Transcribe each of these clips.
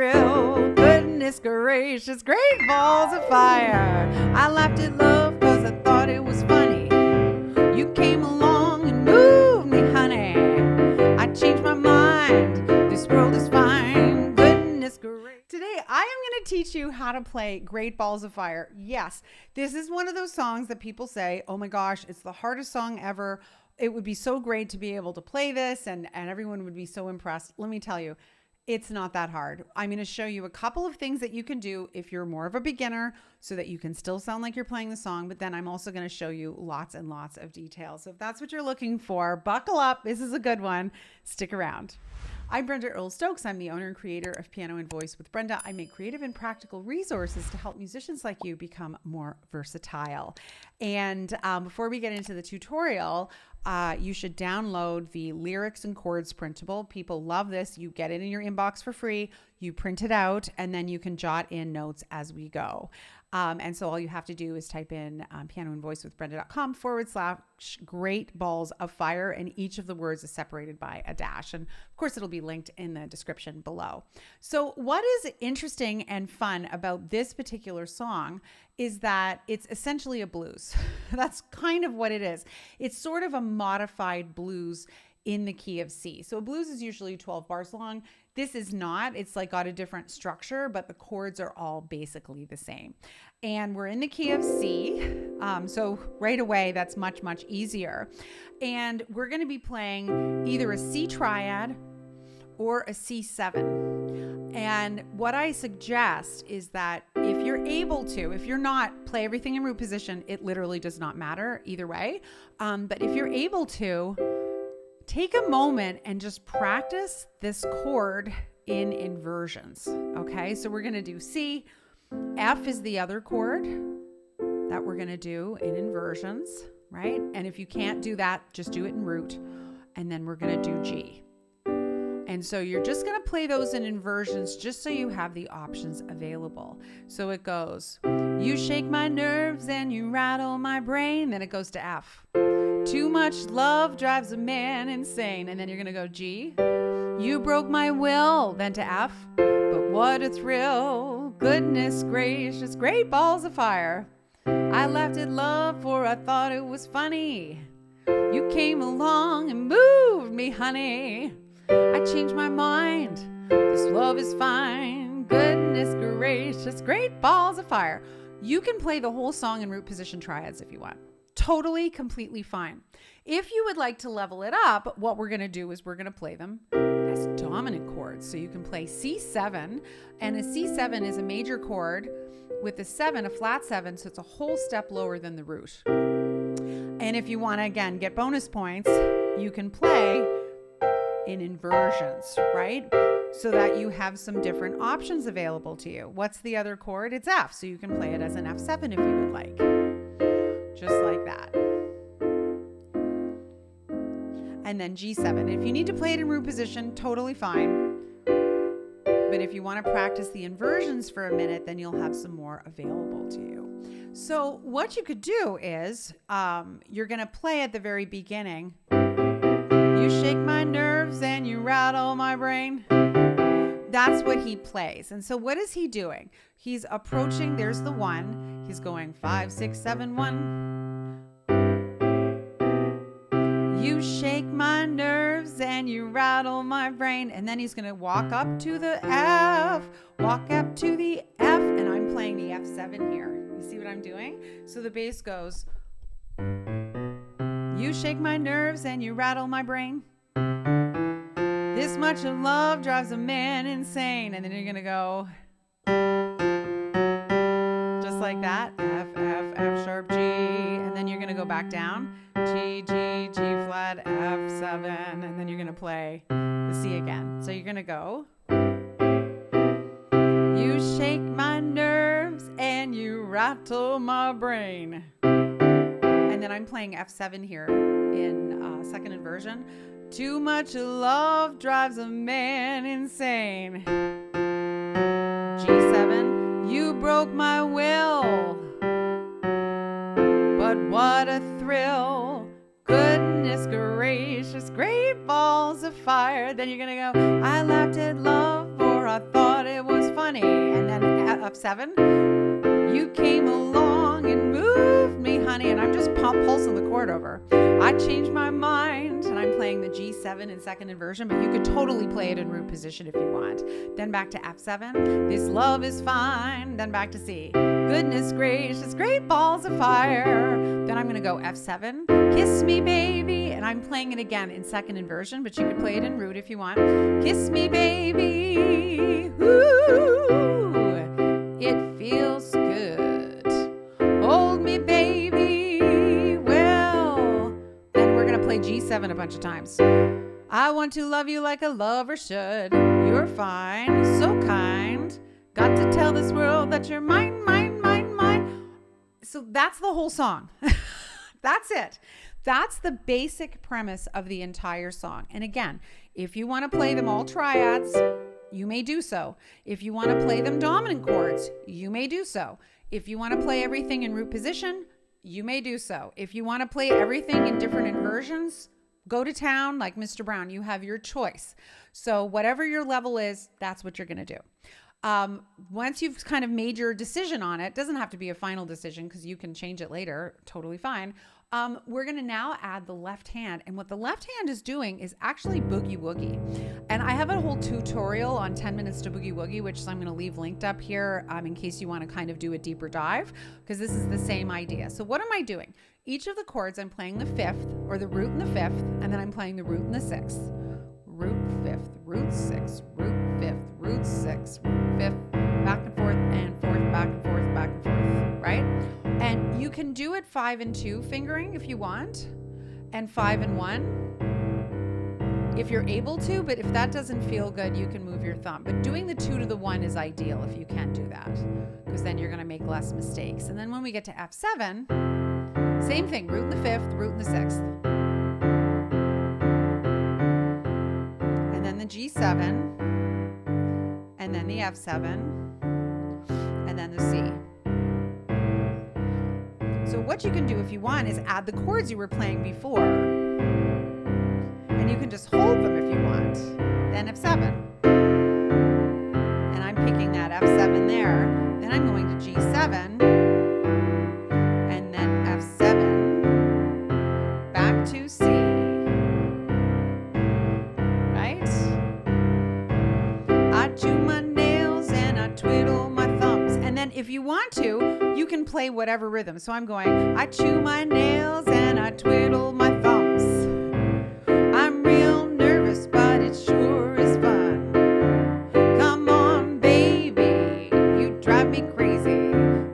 Real goodness gracious, great balls of fire. I laughed at love because I thought it was funny. You came along and moved me, honey. I changed my mind. This world is fine. Goodness gracious. Today, I am going to teach you how to play Great Balls of Fire. Yes, this is one of those songs that people say, oh my gosh, it's the hardest song ever. It would be so great to be able to play this and everyone would be so impressed. Let me tell you, it's not that hard. I'm going to show you a couple of things that you can do if you're more of a beginner so that you can still sound like you're playing the song. But then I'm also going to show you lots and lots of details. So if that's what you're looking for, buckle up. This is a good one. Stick around. I'm Brenda Earl-Stokes. I'm the owner and creator of Piano and Voice with Brenda. I make creative and practical resources to help musicians like you become more versatile. And before we get into the tutorial, you should download the Lyrics and Chords printable. People love this. You get it in your inbox for free. You print it out, and then you can jot in notes as we go. And so all you have to do is type in pianoandvoicewithbrenda.com/great balls of fire, and each of the words is separated by a dash. And of course, it'll be linked in the description below. So what is interesting and fun about this particular song is that it's essentially a blues. That's kind of what it is. It's sort of a modified blues in the key of C. So a blues is usually 12 bars long. This is not. It's like got a different structure, but the chords are all basically the same. And we're in the key of C. So right away, that's much, much easier. And we're going to be playing either a C triad or a C7. And what I suggest is that if you're able to, if you're not, play everything in root position, it literally does not matter either way. But if you're able to, take a moment and just practice this chord in inversions. Okay, so we're going to do C. F is the other chord that we're going to do in inversions, right? And if you can't do that, just do it in root. And then we're going to do G. And so you're just going to play those in inversions just so you have the options available. So it goes, you shake my nerves and you rattle my brain. Then it goes to F. Too much love drives a man insane. And then you're going to go G. You broke my will. Then to F. But what a thrill. Goodness gracious. Great balls of fire. I laughed at love for I thought it was funny. You came along and moved me, honey. I changed my mind. This love is fine. Goodness gracious. Great balls of fire. You can play the whole song in root position triads if you want. Totally, completely fine. If you would like to level it up, what we're going to do is we're going to play them as dominant chords. So you can play C7, and a C7 is a major chord with a 7, a flat 7, so it's a whole step lower than the root. And if you want to, again, get bonus points, you can play in inversions, right? So that you have some different options available to you. What's the other chord? It's F, so you can play it as an F7 if you would like. Just like that. And then G7. If you need to play it in root position, totally fine. But if you want to practice the inversions for a minute, then you'll have some more available to you. So what you could do is you're going to play at the very beginning. You shake my nerves and you rattle my brain. That's what he plays. And so what is he doing? He's approaching, there's the 1. He's going 5, 6, 7, 1. You shake my nerves and you rattle my brain. And then he's going to walk up to the F, walk up to the F, and I'm playing the F7 here. You see what I'm doing? So the bass goes, you shake my nerves and you rattle my brain. This much of love drives a man insane. And then you're going to go just like that. F, F, F sharp, G. And then you're going to go back down. G, G, G flat, F7. And then you're going to play the C again. So you're going to go. You shake my nerves and you rattle my brain. And then I'm playing F7 here in second inversion. Too much love drives a man insane. G7, you broke my will. But what a thrill. Goodness gracious, great balls of fire. Then you're going to go, I laughed at love for I thought it was F7. You came along and moved me, honey, and I'm just pulsing the chord over. I changed my mind, and I'm playing the G7 in second inversion, but you could totally play it in root position if you want. Then back to F7. This love is fine. Then back to C. Goodness gracious, great balls of fire. Then I'm going to go F7. Kiss me, baby. And I'm playing it again in second inversion, but you could play it in root if you want. Kiss me, baby. Ooh, it feels good. Hold me, baby. Well, then we're going to play G7 a bunch of times. I want to love you like a lover should. You're fine, so kind. Got to tell this world that you're mine, mine, mine, mine. So that's the whole song. That's it. That's the basic premise of the entire song. And again, if you want to play them all triads, you may do so. If you want to play them dominant chords, you may do so. If you want to play everything in root position, you may do so. If you want to play everything in different inversions, go to town like Mr. Brown. You have your choice. So whatever your level is, that's what you're going to do. Once you've kind of made your decision on it, doesn't have to be a final decision because you can change it later, totally fine. We're going to now add the left hand. And what the left hand is doing is actually Boogie Woogie. And I have a whole tutorial on 10 minutes to Boogie Woogie, which I'm going to leave linked up here in case you want to kind of do a deeper dive, because this is the same idea. So what am I doing? Each of the chords, I'm playing the fifth or the root and the fifth, and then I'm playing the root and the sixth. Root fifth, root sixth, root fifth, root sixth, root fifth, back and forth and forth, back and forth, back and forth, right? And you can do it 5 and 2 fingering if you want, and 5 and 1 if you're able to, but if that doesn't feel good, you can move your thumb. But doing the 2 to the 1 is ideal if you can do that, because then you're going to make less mistakes. And then when we get to F7, same thing, root in the fifth, root in the sixth. And then the G7, and then the F7, and then the C. So what you can do if you want is add the chords you were playing before. And you can just hold them if you want. Then F7. And I'm picking that F7 there. Then I'm going to G7. And then F7. Back to C. Right? I chew my nails and I twiddle my thumbs. And then if you want to, you can play whatever rhythm. So I'm going, I chew my nails and I twiddle my thumbs. I'm real nervous, but it sure is fun. Come on, baby, you drive me crazy.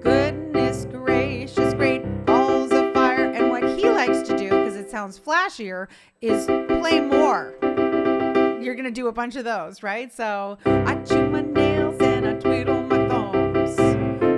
Goodness gracious, great balls of fire. And what he likes to do, because it sounds flashier, is play more. You're going to do a bunch of those, right? So I chew my nails and I twiddle my thumbs.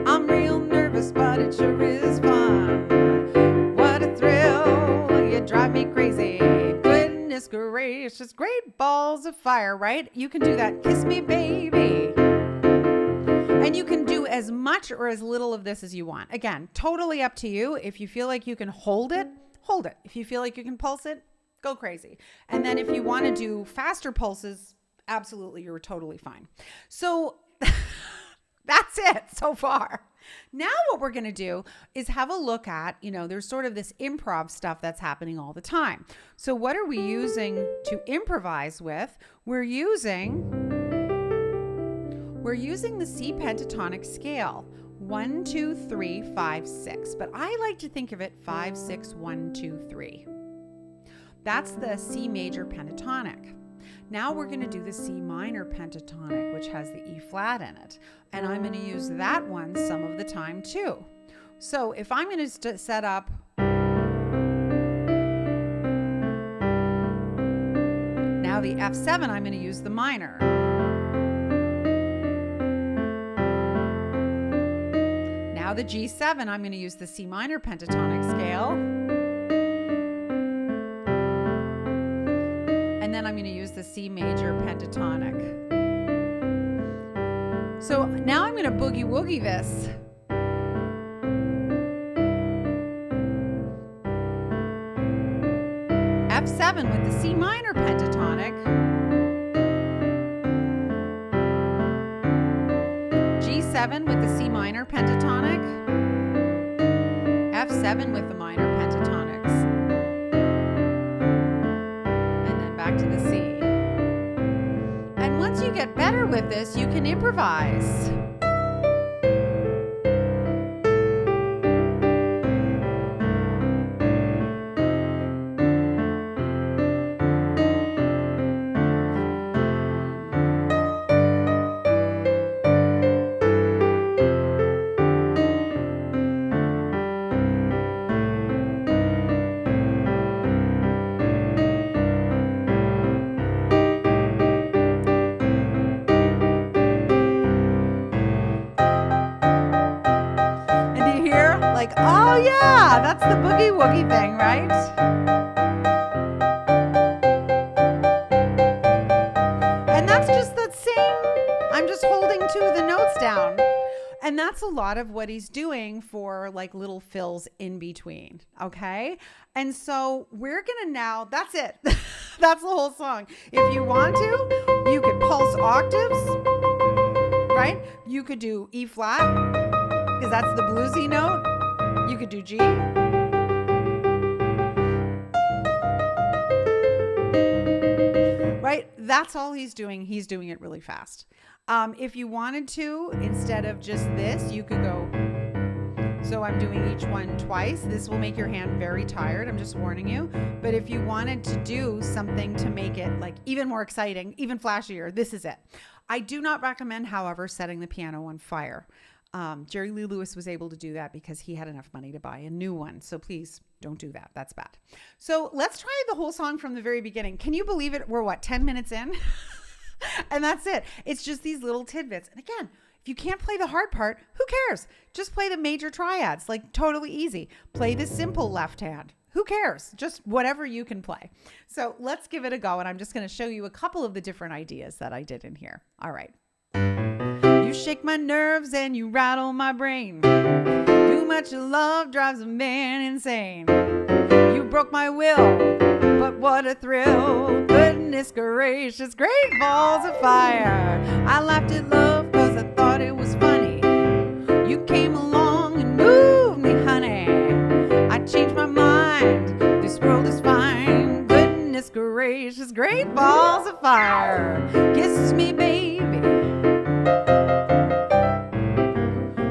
I'm real nervous, but it sure is fun. What a thrill. You drive me crazy. Goodness gracious, great balls of fire, right? You can do that. Kiss me, baby. And you can do as much or as little of this as you want. Again, totally up to you. If you feel like you can hold it, hold it. If you feel like you can pulse it, go crazy. And then if you want to do faster pulses, absolutely, you're totally fine. So that's it so far. Now what we're going to do is have a look at, there's sort of this improv stuff that's happening all the time. So what are we using to improvise with? We're using the C pentatonic scale. 1, 2, 3, 5, 6. But I like to think of it 5, 6, 1, 2, 3. That's the C major pentatonic. Now we're going to do the C minor pentatonic, which has the E flat in it. And I'm going to use that one some of the time too. So if I'm going to set up now the F7, I'm going to use the minor. Now the G7, I'm going to use the C minor pentatonic scale. And then I'm going to use the C major pentatonic. So now I'm going to boogie woogie this. F7 with the C minor pentatonic. G7 F7 with the C minor pentatonic, F7 with the minor pentatonics, and then back to the C. And once you get better with this, you can improvise. Like, oh yeah, that's the Boogie Woogie thing, right? And that's just that same, I'm just holding two of the notes down. And that's a lot of what he's doing for like little fills in between. Okay. And so we're going to now, that's it. That's the whole song. If you want to, you could pulse octaves, right? You could do E flat because that's the bluesy note. You could do G. Right? That's all he's doing. He's doing it really fast. If you wanted to, instead of just this, you could go. So I'm doing each one twice. This will make your hand very tired. I'm just warning you. But if you wanted to do something to make it like even more exciting, even flashier, this is it. I do not recommend, however, setting the piano on fire. Jerry Lee Lewis was able to do that because he had enough money to buy a new one. So please don't do that. That's bad. So let's try the whole song from the very beginning. Can you believe it? We're 10 minutes in? And that's it. It's just these little tidbits. And again, if you can't play the hard part, who cares? Just play the major triads, like totally easy. Play the simple left hand. Who cares? Just whatever you can play. So let's give it a go. And I'm just going to show you a couple of the different ideas that I did in here. All right. You shake my nerves and you rattle my brain. Too much love drives a man insane. You broke my will, but what a thrill. Goodness gracious, great balls of fire. I laughed at love because I thought it was funny. You came along and moved me, honey. I changed my mind. This world is fine. Goodness gracious, great balls of fire. Kiss me, baby.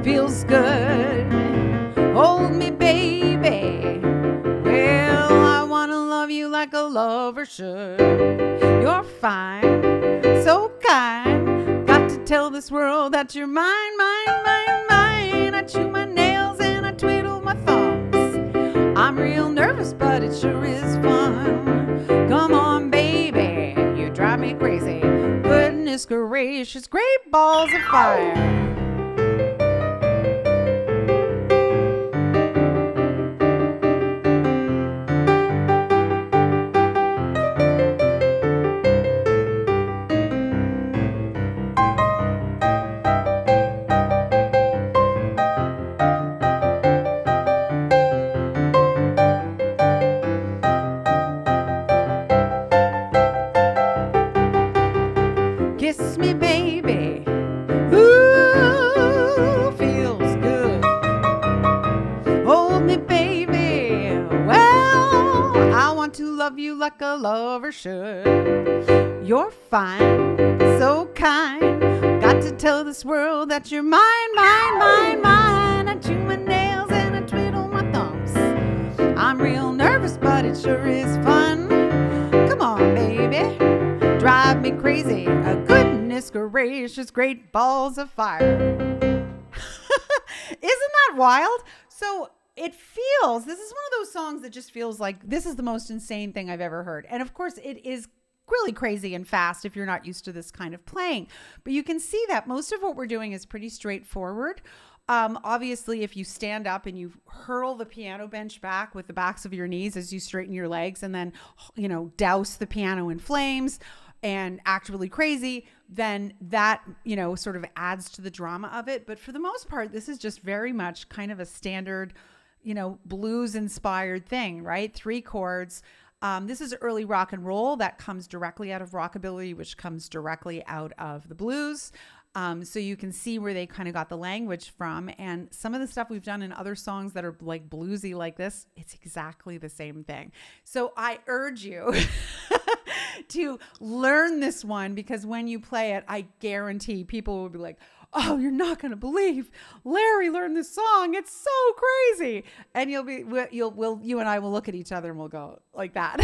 Feels good. Hold me, baby. Well, I want to love you like a lover should. You're fine, so kind. Got to tell this world that you're mine, mine, mine, mine. I chew my nails and I twiddle my thumbs. I'm real nervous, but it sure is fun. Come on, baby. You drive me crazy. Goodness gracious, great balls of fire. Kiss me, baby. Ooh, feels good. Hold me, baby. Well, I want to love you like a lover should. You're fine, so kind. Got to tell this world that you're mine, mine, mine, mine. I chew my nails and I twiddle my thumbs. I'm real nervous, but it sure is fun. Come on, baby. Drive me crazy. A goodness gracious, great balls of fire. Isn't that wild? So it feels, this is one of those songs that just feels like this is the most insane thing I've ever heard. And of course it is really crazy and fast if you're not used to this kind of playing. But you can see that most of what we're doing is pretty straightforward. Obviously, if you stand up and you hurl the piano bench back with the backs of your knees as you straighten your legs and then, douse the piano in flames and act really crazy, then that, sort of adds to the drama of it. But for the most part, this is just very much kind of a standard, blues inspired thing, right? 3 chords. This is early rock and roll that comes directly out of rockabilly, which comes directly out of the blues. So you can see where they kind of got the language from. And some of the stuff we've done in other songs that are like bluesy like this, it's exactly the same thing. So I urge you to learn this one, because when you play it, I guarantee people will be like, oh, you're not going to believe Larry learned this song. It's so crazy. And you and I will look at each other and we'll go like that.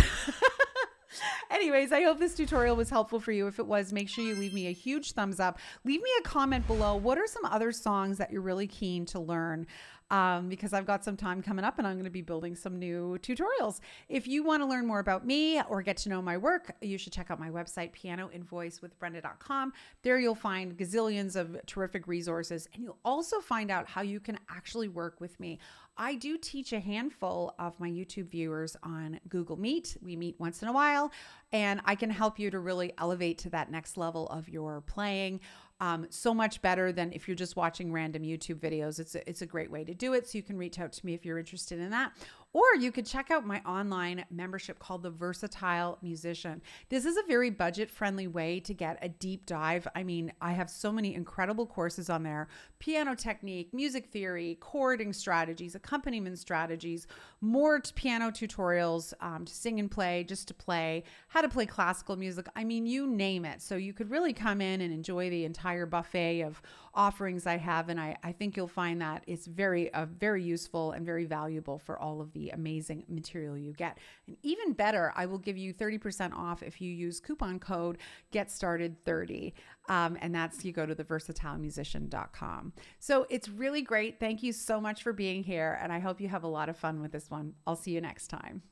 Anyways, I hope this tutorial was helpful for you. If it was, make sure you leave me a huge thumbs up. Leave me a comment below. What are some other songs that you're really keen to learn? Because I've got some time coming up and I'm going to be building some new tutorials. If you want to learn more about me or get to know my work, you should check out my website, pianoinvoicewithbrenda.com. There you'll find gazillions of terrific resources, and you'll also find out how you can actually work with me. I do teach a handful of my YouTube viewers on Google Meet. We meet once in a while, and I can help you to really elevate to that next level of your playing. So much better than if you're just watching random YouTube videos. It's a great way to do it. So you can reach out to me if you're interested in that. Or you could check out my online membership called the Versatile Musician. This is a very budget-friendly way to get a deep dive. I mean, I have so many incredible courses on there: piano technique, music theory, chording strategies, accompaniment strategies, more piano tutorials to sing and play, just to play, how to play classical music. I mean, you name it. So you could really come in and enjoy the entire buffet of offerings I have. And I think you'll find that it's very useful and very valuable for all of the amazing material you get. And even better, I will give you 30% off if you use coupon code GetStarted30. And that's, you go to theversatilemusician.com. So it's really great. Thank you so much for being here. And I hope you have a lot of fun with this one. I'll see you next time.